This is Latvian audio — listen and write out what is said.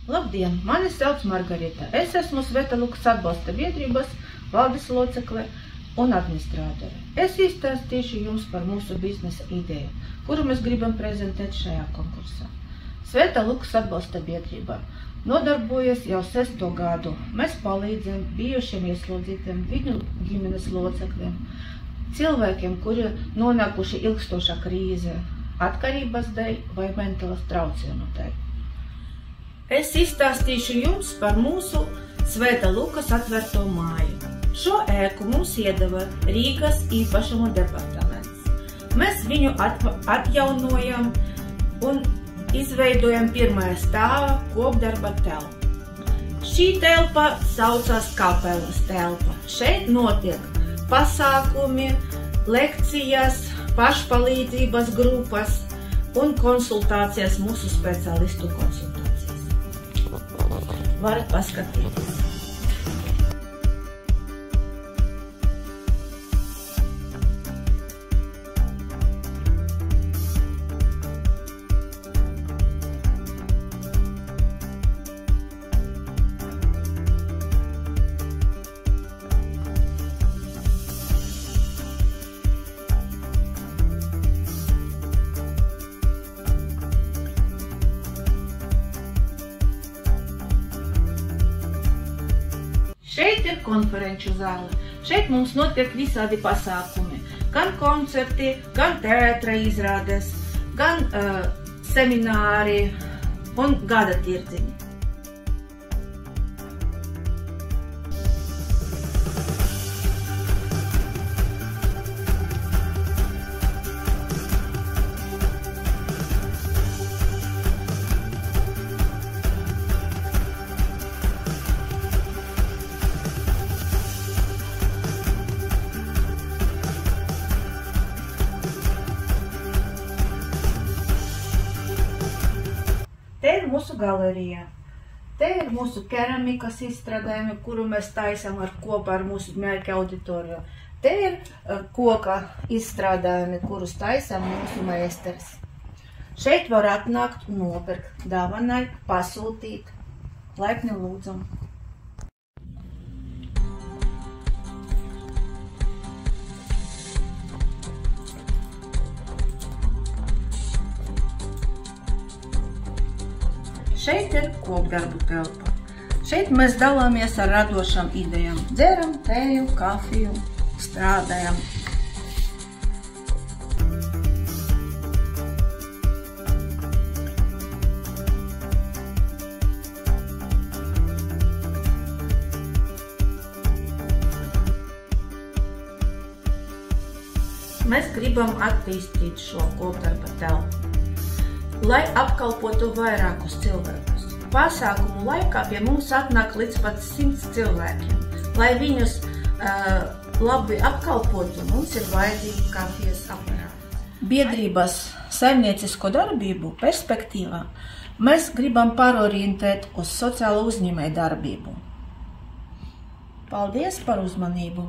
Labdien, mani sauc Margarita. Es esmu Sveta Lukas atbalsta biedrības valdes locekle un administrātore. Es izstāstīšu jums par mūsu biznesa ideju, kuru mēs gribam prezentēt šajā konkursā. Sveta Lukas atbalsta biedrībā nodarbojas jau 6. gadu. Mēs palīdzam bijušiem ieslodzītiem, viņu ģimenes locekļiem, cilvēkiem, kuri nonākuši ilgstošā krīzē, atkarības dēļ vai mentālas traucējumu dēļ. Es izstāstīšu jums par mūsu Sveta Lukas atvērto māju. Šo ēku mums iedeva Rīgas īpašumu departaments. Mēs viņu atjaunojam un izveidojam pirmajā stāvā kopdarba telpu. Šī telpa saucās Kapelas telpa. Šeit notiek pasākumi, lekcijas, pašpalīdzības grupas un konsultācijas, mūsu speciālistu konsultācijas. Varat paskatīties. Šeit ir konferenču zāle. Šeit mums notiek visādi pasākumi. Gan koncerti, gan teātra izrādes, gan semināri un gada tirdziņi. Te ir mūsu galerija. Te ir mūsu keramikas izstrādājumi, kuru mēs taisam kopā ar mūsu mērķa auditoriju. Te ir koka izstrādājumi, kurus taisam mūsu meisteris. Šeit var atnākt un nopirkt dāvanai, pasūtīt. Laipni lūdzam! Šeit ir kopdarbu telpa. Šeit mēs dalāmies ar radošām idejām. Dzeram tēju, kafiju, strādājam. Mēs gribam attīstīt šo kopdarba telpu, lai apkalpotu vairākus cilvēkus. Pasākumu laikā pie mums atnāk līdz pat 100 cilvēkiem. Lai viņus labi apkalpotu, mums ir vajadzīgi kafijas aparāti. Biedrības saimniecisko darbību perspektīvā mēs gribam pārorientēt uz sociālo uzņēmēju darbību. Paldies par uzmanību!